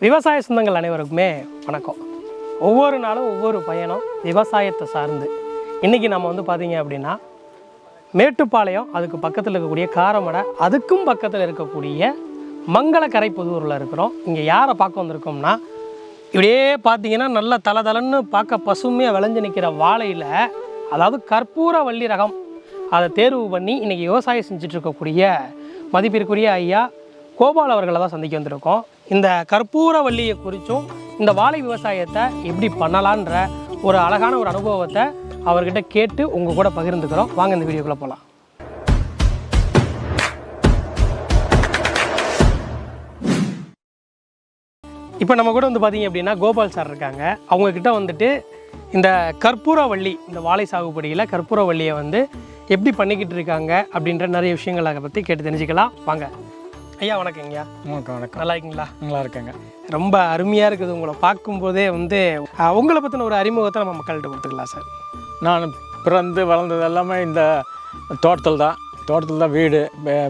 விவசாய சொந்தங்கள் அனைவருக்குமே வணக்கம். ஒவ்வொரு நாளும் ஒவ்வொரு பயணம் விவசாயத்தை சார்ந்து. இன்றைக்கி நம்ம பார்த்திங்க அப்படின்னா மேட்டுப்பாளையம், அதுக்கு பக்கத்தில் இருக்கக்கூடிய காரமடை, அதுக்கும் பக்கத்தில் இருக்கக்கூடிய மங்களக்கரை புதூரில் இருக்கிறோம். இங்கே யாரை பார்க்க வந்திருக்கோம்னா, இப்படியே பார்த்திங்கன்னா நல்லா தளன்னு பார்க்க பசுமையாக விளைஞ்சு நிற்கிற வாழையில், அதாவது கற்பூரவள்ளி ரகம், அதை தேர்வு பண்ணி இன்றைக்கி விவசாயம் செஞ்சிட்ருக்கக்கூடிய மதிப்பிற்குரிய ஐயா கோபால் அவர்களை தான் சந்திக்க வந்திருக்கோம். இந்த கற்பூரவள்ளியை குறித்தும் இந்த வாழை விவசாயத்தை எப்படி பண்ணலான்ற ஒரு அழகான ஒரு அனுபவத்தை அவர்கிட்ட கேட்டு உங்கள் கூட பகிர்ந்துக்கிறோம். வாங்க இந்த வீடியோக்குள்ளே போகலாம். இப்போ நம்ம கூட பார்த்தீங்க அப்படின்னா கோபால் சார் இருக்காங்க. அவங்கக்கிட்ட இந்த கற்பூரவள்ளி, இந்த வாழை சாகுபடியில் கற்பூரவள்ளியை எப்படி பண்ணிக்கிட்டு இருக்காங்க அப்படின்ற நிறைய விஷயங்களை பற்றி கேட்டு தெரிஞ்சுக்கலாம். வாங்க ஐயா. வணக்கங்கய்யா. வணக்கம். நல்லா இருக்கீங்களா? நல்லா இருக்கேங்க. ரொம்ப அருமையாக இருக்குது. உங்களை பார்க்கும்போதே உங்களை பற்றின ஒரு அறிமுகத்தை நம்ம மக்கள்கிட்ட கொடுத்துக்கலாம் சார். நான் பிறந்து வளர்ந்தது எல்லாமே இந்த தோட்டத்தில் தான் வீடு,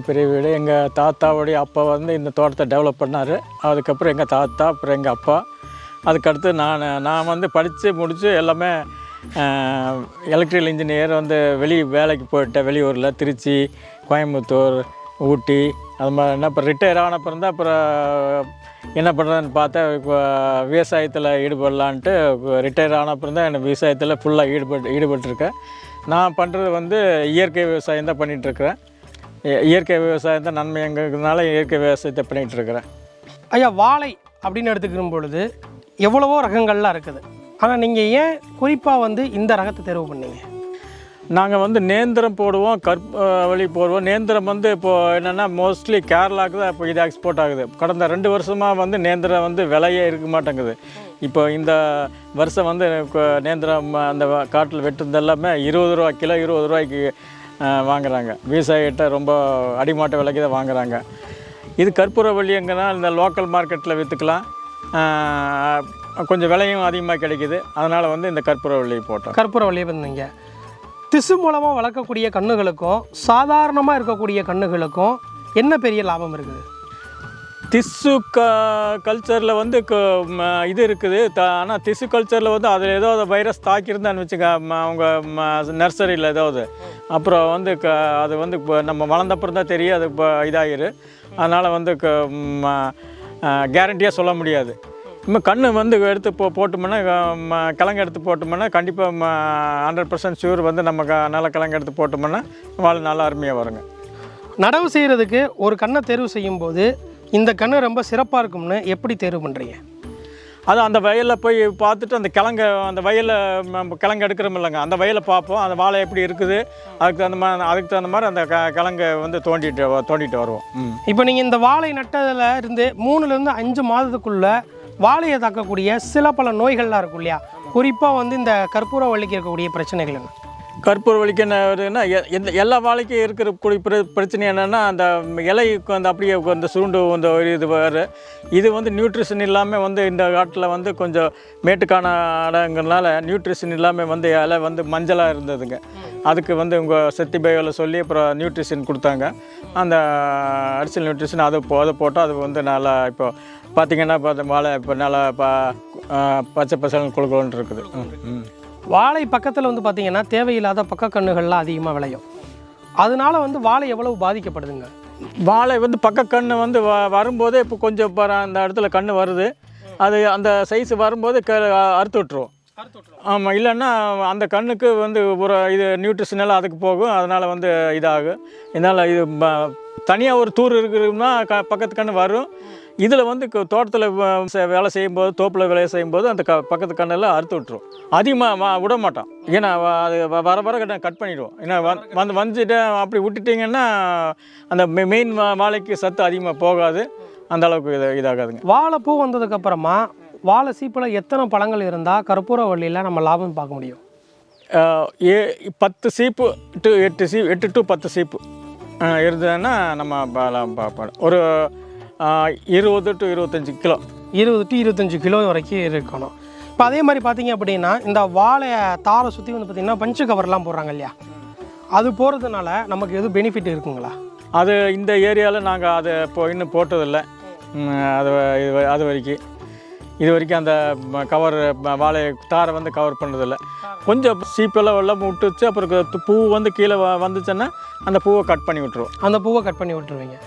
பெரிய வீடு. எங்கள் தாத்தாவுடைய அப்பா இந்த தோட்டத்தை டெவலப் பண்ணார். அதுக்கப்புறம் எங்கள் தாத்தா, அப்புறம் எங்கள் அப்பா. அதுக்கடுத்து நான் படித்து முடித்து எல்லாமே எலக்ட்ரிக்கல் இன்ஜினியர் வெளி வேலைக்கு போயிட்டேன். வெளியூரில் திருச்சி, கோயம்புத்தூர், ஊட்டி, அது மாதிரி. என்ன இப்போ ரிட்டையர் ஆன அப்புறம் தான் அப்புறம் என்ன பண்ணுறதுன்னு பார்த்தா, இப்போ விவசாயத்தில் ஈடுபடலான்ட்டு ரிட்டையர் ஆன அப்புறம் தான் எனக்கு விவசாயத்தில் ஃபுல்லாக ஈடுபட்டிருக்கேன். நான் பண்ணுறது இயற்கை விவசாயம் தான் பண்ணிகிட்ருக்கிறேன். இயற்கை விவசாயம் தான் நன்மை எங்கிறதுனால இயற்கை விவசாயத்தை பண்ணிகிட்ருக்கிறேன். ஐயா, வாழை அப்படின்னு எடுத்துக்கிற பொழுது எவ்வளவோ ரகங்கள்லாம் இருக்குது. ஆனால் நீங்கள் ஏன் குறிப்பாக இந்த ரகத்தை தேர்வு பண்ணீங்க? நாங்கள் நேந்திரம் போடுவோம், கற்பூரவள்ளி போடுவோம். நேந்திரம் இப்போது என்னென்னா மோஸ்ட்லி கேரளாவுக்கு தான் இப்போ இது எக்ஸ்போர்ட் ஆகுது. கடந்த 2 வருஷமாக நேந்திரம் விலையே இருக்க மாட்டேங்குது. இப்போ இந்த வருஷம் நேந்திரம் அந்த காட்டில் வெட்டுறது எல்லாமே 20 ரூபா கிலோ, 20 ரூபாய்க்கு வாங்குகிறாங்க. விவசாயிகிட்ட ரொம்ப அடிமாட்ட விலைக்கு தான் வாங்குகிறாங்க. இது கற்பூரவள்ளி எங்கன்னா இந்த லோக்கல் மார்க்கெட்டில் விற்றுக்கலாம், கொஞ்சம் விலையும் அதிகமாக கிடைக்கிது. அதனால் இந்த கற்பூரவள்ளி போட்டோம். கற்பூரவள்ளி வந்தீங்க. திசு மூலமாக வளர்க்கக்கூடிய கன்றுகளுக்கும் சாதாரணமாக இருக்கக்கூடிய கன்றுகளுக்கும் என்ன பெரிய லாபம் இருக்குது? திசு கல்ச்சரில் இது இருக்குது. ஆனால் திசு கல்ச்சரில் அதில் ஏதோ வைரஸ் தாக்கியிருந்தான்னு வச்சுக்க, அவங்க நர்சரியில் ஏதாவது அப்புறம் அது இப்போ நம்ம வளர்ந்தப்புறம் தான் தெரியும், அது இப்போ இதாகிரு. அதனால் கேரண்டியாக சொல்ல முடியாது. இப்போ கன்று எடுத்து போட்டோம்னா, கிழங்கு எடுத்து போட்டோம்னா கண்டிப்பாக 100% ஷூர் நம்ம நல்லா கிழங்கு எடுத்து போட்டோம்னா வாழை நல்லா அருமையாக வருங்க. நடவு செய்கிறதுக்கு ஒரு கண்ணை தேர்வு செய்யும்போது இந்த கன்று ரொம்ப சிறப்பாக இருக்கும்னு எப்படி தேர்வு பண்ணுறீங்க? அது அந்த வயலில் போய் பார்த்துட்டு அந்த அந்த வயலில் கிழங்கு எடுக்கிறோம் இல்லைங்க, அந்த வயலை பார்ப்போம். அந்த வாழை எப்படி இருக்குது, அதுக்கு தகுந்த மாதிரி அந்த கிழங்கை தோண்டிட்டு வருவோம். இப்போ நீங்கள் இந்த வாழை நட்டதில் இருந்து 3லேருந்து 5 மாதத்துக்குள்ளே வாழையை தாக்கக்கூடிய சில பல நோய்கள்லாம் இருக்கும் இல்லையா? குறிப்பாக இந்த கற்பூரவள்ளிக்கு இருக்கக்கூடிய பிரச்சனைகள் என்ன? கற்பூரவள்ளிக்கு என்ன வருதுன்னா, எல்லா வாழைக்கும் இருக்கிற பிரச்சனை என்னென்னா, அந்த இலைக்கு அப்படியே சுருண்டு ஒரு இது வரு. இது நியூட்ரிஷன் இல்லாமல் இந்த காட்டில் கொஞ்சம் மேட்டுக்கான இடங்கிறதுனால நியூட்ரிஷன் இல்லாமல் இலை மஞ்சளாக இருந்ததுங்க. அதுக்கு உங்கள் சக்தி பயோவில் சொல்லி அப்புறம் நியூட்ரிஷன் கொடுத்தாங்க. அந்த அடிஷனல் நியூட்ரிஷன் அதை போட்டால் அது நல்லா இப்போ பார்த்திங்கன்னா வாழை இப்போ நல்லா பச்சை பசங்க குழுக்குன்னு இருக்குது. வாழை பக்கத்தில் பார்த்திங்கன்னா தேவையில்லாத பக்க கண்ணுகள்லாம் அதிகமாக விளையும். அதனால வாழை எவ்வளவு பாதிக்கப்படுதுங்க? வாழை பக்க கன்று வரும்போதே இப்போ கொஞ்சம் அந்த இடத்துல கன்று வருது, அது அந்த சைஸ் வரும்போது அறுத்து விட்டுருவோம். ஆமாம், இல்லைன்னா அந்த கண்ணுக்கு ஒரு இது நியூட்ரிஷன் எல்லாம் அதுக்கு போகும். அதனால் இதாகும். இதனால் இது தனியாக ஒரு தூர் இருக்குதுன்னா பக்கத்து கன்று வரும். இதில் தோட்டத்தில் வேலை செய்யும்போது, தோப்பில் வேலை செய்யும்போது அந்த பக்கத்து கண்ணெல்லாம் அறுத்து விட்டுரும். அதிகமாக விட மாட்டோம். ஏன்னா அது வர கட் பண்ணிவிடுவோம். ஏன்னா வந்துட்டு அப்படி விட்டுட்டிங்கன்னா அந்த மெயின் வாழைக்கு சத்து அதிகமாக போகாது, அந்த அளவுக்கு இதாகாதுங்க. வாழைப்பூ வந்ததுக்கப்புறமா வாழை சீப்பில் எத்தனை பழங்கள் இருந்தால் கற்பூரவள்ளியில் நம்ம லாபம் பார்க்க முடியும்? 10 சீப்பு டு 8 டு 10 சீப்பு இருந்ததுன்னா நம்ம பார்ப்போம். ஒரு 20 டு 25 கிலோ, 20 டு 25 கிலோ வரைக்கும் இருக்கணும். இப்போ அதே மாதிரி பார்த்தீங்க அப்படின்னா இந்த வாழை தாரை சுற்றி பார்த்திங்கன்னா பஞ்சு கவர்லாம் போடுறாங்க இல்லையா? அது போகிறதுனால நமக்கு எதுவும் பெனிஃபிட் இருக்குங்களா? அது இந்த ஏரியாவில் நாங்கள் அதை இப்போ இன்னும் போட்டதில்லை. அது வரைக்கும் இது வரைக்கும் அந்த கவர் வாழை தாரை வந்து கவர் பண்ணுறதில்ல. கொஞ்சம் சீப்பெல்லாம் வெள்ளம் விட்டுச்சு, அப்புறம் பூ வந்து கீழே வந்துச்சுன்னா அந்த பூவை கட் பண்ணி விட்டுருவோம். அந்த பூவை கட் பண்ணி விட்டுருவீங்க.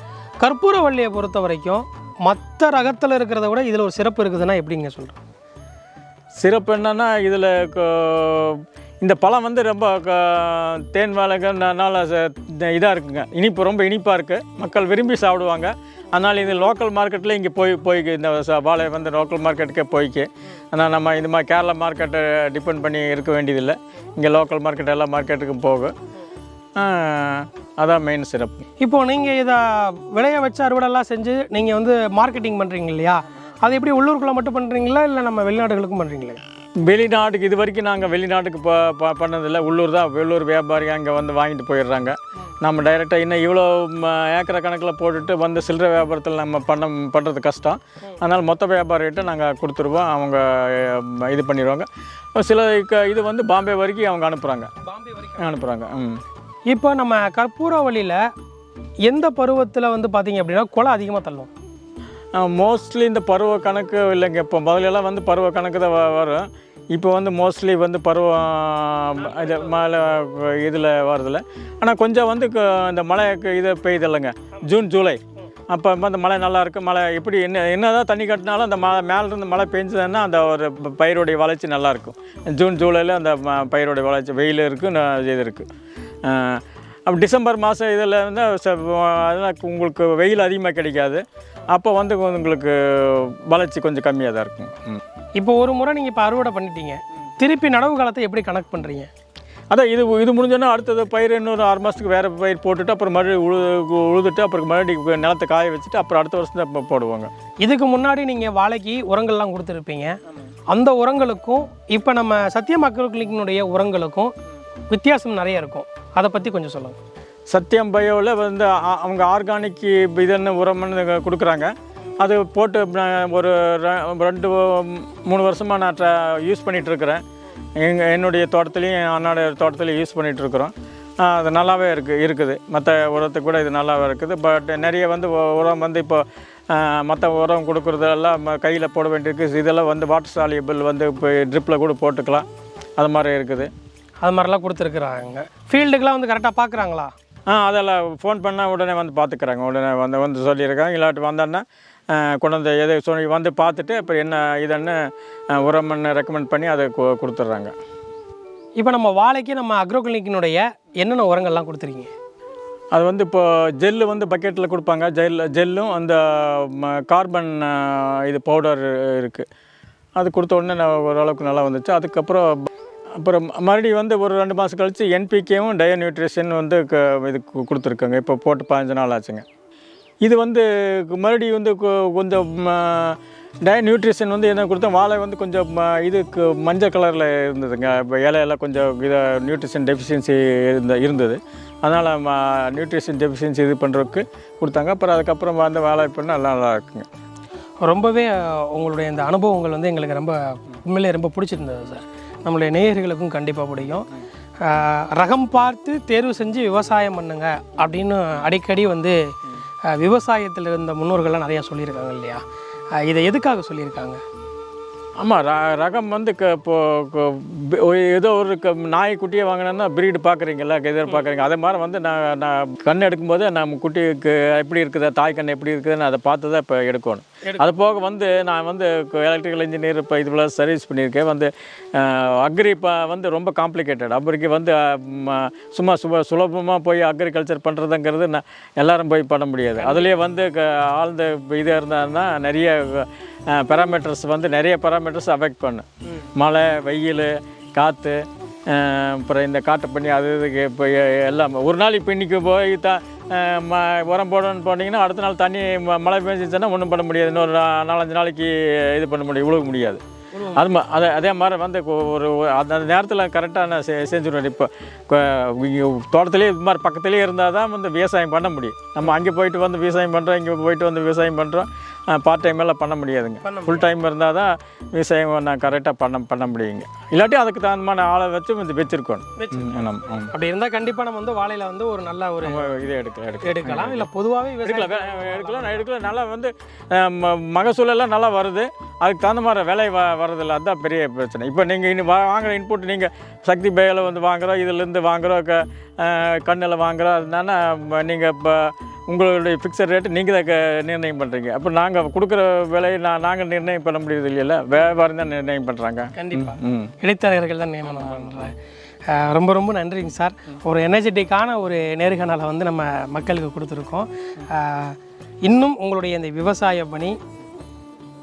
கற்பூரவள்ளியை பொறுத்த வரைக்கும் மற்ற ரகத்தில் இருக்கிறத விட இதில் ஒரு சிறப்பு இருக்குதுன்னா எப்படிங்க சொல்கிறேன்? சிறப்பு என்னென்னா இதில் இந்த பழம் வந்து ரொம்ப தேன் வாழைனால இதாக இருக்குங்க, இனிப்பு ரொம்ப இனிப்பாக இருக்குது, மக்கள் விரும்பி சாப்பிடுவாங்க. அதனால் இது லோக்கல் மார்க்கெட்டில் இங்கே போய்க்கு இந்த வாழை வந்து லோக்கல் மார்க்கெட்டுக்கே போய்க்கு. ஆனால் நம்ம இந்த மாதிரி கேரளா மார்க்கெட்டை டிபெண்ட் பண்ணி இருக்க வேண்டியதில்லை, இங்கே லோக்கல் மார்க்கெட் எல்லா மார்க்கெட்டுக்கும் போகும். அதான் மெயின் சிறப்பு. இப்போது நீங்கள் இதை விளைய வச்சு அறுவடைலாம் செஞ்சு நீங்கள் வந்து மார்க்கெட்டிங் பண்ணுறீங்க இல்லையா, அது எப்படி உள்ளூருக்குள்ளே மட்டும் பண்ணுறீங்களா இல்லை நம்ம வெளிநாடுகளுக்கும் பண்ணுறீங்களா? வெளிநாட்டுக்கு இது வரைக்கும் நாங்கள் வெளிநாட்டுக்கு பண்ணதில்லை. உள்ளூர் தான், உள்ளூர் வியாபாரிங்க அங்கே வந்து வாங்கிட்டு போயிடுறாங்க. நம்ம டைரெக்டாக இன்னும் இவ்வளோ ஏக்கரை கணக்கில் போட்டுட்டு வந்து சில்லறை வியாபாரத்தில் நம்ம பண்ணுறது கஷ்டம். அதனால் மொத்த வியாபாரிகிட்ட நாங்கள் கொடுத்துருவோம், அவங்க இது பண்ணிடுவாங்க. சில இது வந்து பாம்பே வரைக்கும் அவங்க அனுப்புகிறாங்க. இப்போ நம்ம கற்பூரவள்ளியில் எந்த பருவத்தில் வந்து பார்த்திங்க அப்படின்னா குலை அதிகமாக தள்ளும்? மோஸ்ட்லி இந்த பருவ கணக்கு இல்லைங்க. இப்போ முதலெல்லாம் வந்து பருவ கணக்கு தான் வரும். இப்போ வந்து மோஸ்ட்லி வந்து பருவம் இது மழை இதில் வரதில்ல. ஆனால் கொஞ்சம் வந்து இந்த மழைக்கு இது பெய்யுதில்லைங்க, ஜூன் ஜூலை அப்போ அந்த மழை நல்லாயிருக்கு. மழை எப்படி என்ன தான் தண்ணி கட்டினாலும் அந்த மேலேருந்து மழை பெஞ்சதுன்னா அந்த ஒரு பயிருடைய வளர்ச்சி நல்லாயிருக்கும். ஜூன் ஜூலையில் அந்த பயிருடைய வளர்ச்சி வெயில் இருக்குது, இது இருக்குது. அப்போ டிசம்பர் மாதம் இதில் வந்து அதெல்லாம் உங்களுக்கு வெயில் அதிகமாக கிடைக்காது, அப்போ வந்து உங்களுக்கு வளர்ச்சி கொஞ்சம் கம்மியாக தான் இருக்கும். இப்போ ஒரு முறை நீங்கள் இப்போ அறுவடை பண்ணிட்டீங்க, திருப்பி நடவு காலத்தை எப்படி கணக்கு பண்ணுறீங்க? அதான் இது முடிஞ்சோன்னா அடுத்தது பயிர் இன்னொரு 6 மாதத்துக்கு வேறு பயிர் போட்டுட்டு அப்புறம் மறுபடியும் உழுதுட்டு அப்புறம் மறுபடியும் நிலத்தை காய வச்சுட்டு அப்புறம் அடுத்த வருஷம் தான் போடுவாங்க. இதுக்கு முன்னாடி நீங்கள் வாழைக்கு உரங்கள்லாம் கொடுத்துருப்பீங்க, அந்த உரங்களுக்கும் இப்போ நம்ம சத்தியம் அக்ரோ கிளினிக்கினுடைய உரங்களுக்கும் வித்தியாசம் நிறைய இருக்கும், அதை பற்றி கொஞ்சம் சொல்லுங்கள். சத்தியம் பயோவில் வந்து அவங்க ஆர்கானிக் இதுன்னு உரம்னு கொடுக்குறாங்க. அது போட்டு ஒரு 2-3 வருஷமாக நான் யூஸ் பண்ணிகிட்ருக்கிறேன். என்னுடைய தோட்டத்துலேயும் என் அண்ணாடைய தோட்டத்துலேயும் யூஸ் பண்ணிகிட்ருக்குறோம். அது நல்லாவே இருக்குது. மற்ற உரத்துக்கு கூட இது நல்லாவே இருக்குது. பட் நிறைய வந்து உரம் வந்து இப்போ மற்ற உரம் கொடுக்குறதெல்லாம் கையில் போட வேண்டியிருக்கு. இதெல்லாம் வந்து வாட்டர் சாலியபிள் வந்து இப்போ ட்ரிப்பில் கூட போட்டுக்கலாம், அது மாதிரி இருக்குது. அது மாதிரிலாம் கொடுத்துருக்குறாங்க. ஃபீல்டுக்கெலாம் வந்து கரெக்டாக பார்க்குறாங்களா? அதெல்லாம் ஃபோன் பண்ணால் உடனே வந்து பார்த்துக்குறாங்க. உடனே வந்து சொல்லியிருக்காங்க. இல்லாட்டி வந்தோன்னா கொண்டு வந்து எதை சொல்லி வந்து பார்த்துட்டு அப்புறம் என்ன இதுன்னு உரம்னு ரெக்கமெண்ட் பண்ணி அதை கொடுத்துட்றாங்க. இப்போ நம்ம வாழைக்கு நம்ம அக்ரோ கிளினிக்கினுடைய என்னென்ன உரங்கள்லாம் கொடுத்துருக்கீங்க? அது வந்து இப்போ ஜெல்லு வந்து பக்கெட்டில் கொடுப்பாங்க. ஜெல்லும் அந்த கார்பன் இது பவுடர் இருக்குது. அது கொடுத்த உடனே ஓரளவுக்கு நல்லா வந்துச்சு. அதுக்கப்புறம் மறுபடியும் வந்து ஒரு 2 மாதம் கழித்து என்பிகேவும் டயோ நியூட்ரிஷன் வந்து இது கொடுத்துருக்காங்க. இப்போ போட்டு 15 நாள் ஆச்சுங்க. இது வந்து மறுபடியும் வந்து கொஞ்சம் டயோ நியூட்ரிஷன் வந்து என்ன கொடுத்தா வாழை வந்து கொஞ்சம் இதுக்கு மஞ்சள் கலரில் இருந்ததுங்க. இப்போ இலையெல்லாம் கொஞ்சம் இதை நியூட்ரிஷன் டெஃபிஷியன்சி இருந்தது. அதனால் நியூட்ரிஷன் டெஃபிஷியன்சி இது பண்ணுறதுக்கு கொடுத்தாங்க. அப்புறம் அதுக்கப்புறம் வந்து வாழை பண்ணால் நல்லா இருக்குங்க. ரொம்பவே உங்களுடைய இந்த அனுபவங்கள் வந்து எங்களுக்கு ரொம்ப உண்மையிலே ரொம்ப பிடிச்சிருந்தது சார். நம்மளுடைய நேயர்களுக்கும் கண்டிப்பாக பிடிக்கும். ரகம் பார்த்து தேர்வு செஞ்சு விவசாயம் பண்ணுங்க அப்படின்னு அடிக்கடி வந்து விவசாயத்தில் இருந்த முன்னோர்கள்லாம் நிறையா சொல்லியிருக்காங்க இல்லையா, இதை எதுக்காக சொல்லியிருக்காங்க? ஆமாம், ரகம் வந்து ஏதோ ஒரு நாய்க்குட்டியை வாங்கினோன்னா ப்ரீடு பார்க்குறீங்களா, எதிர்பார்க்குறீங்க. அதே மாதிரி வந்து நான் கண் எடுக்கும்போது நம்ம குட்டிக்கு எப்படி இருக்குது, தாய் கண் எப்படி இருக்குதுன்னு அதை பார்த்து தான் இப்போ எடுக்கணும். அது போக வந்து நான் வந்து எலக்ட்ரிக்கல் இன்ஜினியர் இப்போ இதுபோல் சர்வீஸ் பண்ணியிருக்கேன். வந்து அக்ரி இப்போ வந்து ரொம்ப காம்ப்ளிகேட்டட். அப்புறம் வந்து சும்மா சுலபமாக போய் அக்ரிகல்ச்சர் பண்ணுறதுங்கிறது எல்லோரும் போய் பண்ண முடியாது. அதுலேயே வந்து ஆழ்ந்த இதாக இருந்தாருன்னா நிறைய பேராமீட்டர்ஸ் வந்து நிறைய பேராமீட்டர்ஸ் அஃபெக்ட் பண்ணும். மழை, வெயில், காற்று, அப்புறம் இந்த காட்டு பண்ணி அது இதுக்கு இப்போ எல்லாம் ஒரு நாள் இப்போ இன்றைக்கி போய் உரம் போடணும்னு போனீங்கன்னா அடுத்த நாள் தண்ணி மழை பெஞ்சிச்சுன்னா ஒன்றும் பண்ண முடியாது. இன்னொரு 4-5 நாளைக்கு இது பண்ண முடியும், உழுக முடியாது. அதே மாதிரி வந்து ஒரு அந்த நேரத்தில் கரெக்டாக நான் செஞ்சுருவேன். இப்போ தோட்டத்துலேயே இது மாதிரி பக்கத்துலேயே இருந்தால் தான் வந்து விவசாயம் பண்ண முடியும். நம்ம அங்கே போயிட்டு வந்து விவசாயம் பண்ணுறோம், இங்கே போயிட்டு வந்து விவசாயம் பண்ணுறோம், பார்ட் டைம் எல்லாம் பண்ண முடியாதுங்க. ஃபுல் டைம் இருந்தால் தான் விவசாயம் நான் கரெக்டாக பண்ண முடியுங்க. இல்லாட்டி அதுக்கு தகுந்தமான ஆளை வச்சு கொஞ்சம் வச்சுருக்கணும். அப்படி இருந்தால் கண்டிப்பாக நம்ம வந்து வாழையில் வந்து ஒரு நல்ல ஒரு இதை எடுக்கலாம். இல்லை பொதுவாகவே எடுக்கலாம் நல்லா வந்து மகசூலெல்லாம் நல்லா வருது. அதுக்கு தகுந்த மாதிரி விலை வரதில்லை. அதுதான் பெரிய பிரச்சனை. இப்போ நீங்கள் இனி வாங்குகிற இன்புட் நீங்கள் சக்தி பேயில் வந்து வாங்குகிறோம், இதிலேருந்து வாங்குகிறோம், கண்ணில் வாங்குகிறோம். அதனால நீங்கள் இப்போ உங்களுடைய ஃபிக்ஸட் ரேட்டு நீங்கள் தான் நிர்ணயம் பண்ணுறீங்க. அப்போ நாங்கள் கொடுக்குற விலையை நாங்கள் நிர்ணயம் பண்ண முடியாது இல்லைல்ல, வியாபாரம் தான் நிர்ணயம் பண்ணுறாங்க. கண்டிப்பாக இடைத்தரகர்கள் தான் நியமனம் பண்ணுறாங்க. ரொம்ப ரொம்ப நன்றிங்க சார். ஒரு எனர்ஜெட்டிக்கான ஒரு நேர்காணலை வந்து நம்ம மக்களுக்கு கொடுத்துருக்கோம். இன்னும் உங்களுடைய இந்த விவசாய பணி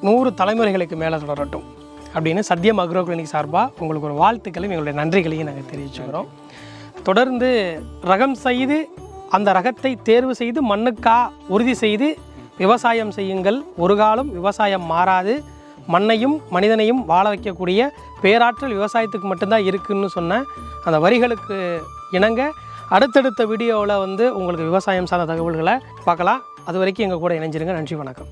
100 தலைமுறைகளுக்கு மேலே தொடரட்டும் அப்படின்னு சத்யம் அக்ரோ கிளினிக் சார்பாக உங்களுக்கு ஒரு வாழ்த்துக்களையும் எங்களுடைய நன்றிகளையும் நாங்கள் தெரிவிச்சுக்கிறோம். தொடர்ந்து ரகம் செய்து அந்த ரகத்தை தேர்வு செய்து மண்ணுக்கா உறுதி செய்து விவசாயம் செய்யுங்கள். ஒரு காலம் விவசாயம் மாறாது. மண்ணையும் மனிதனையும் வாழ வைக்கக்கூடிய பேராற்றல் விவசாயத்துக்கு மட்டும்தான் இருக்குதுன்னு சொன்ன அந்த வரிகளுக்கு இணங்க அடுத்தடுத்த வீடியோவில் வந்து உங்களுக்கு விவசாயம் சார்ந்த தகவல்களை பார்க்கலாம். அது வரைக்கும் எங்கள் கூட இணைஞ்சிருங்க. நன்றி, வணக்கம்.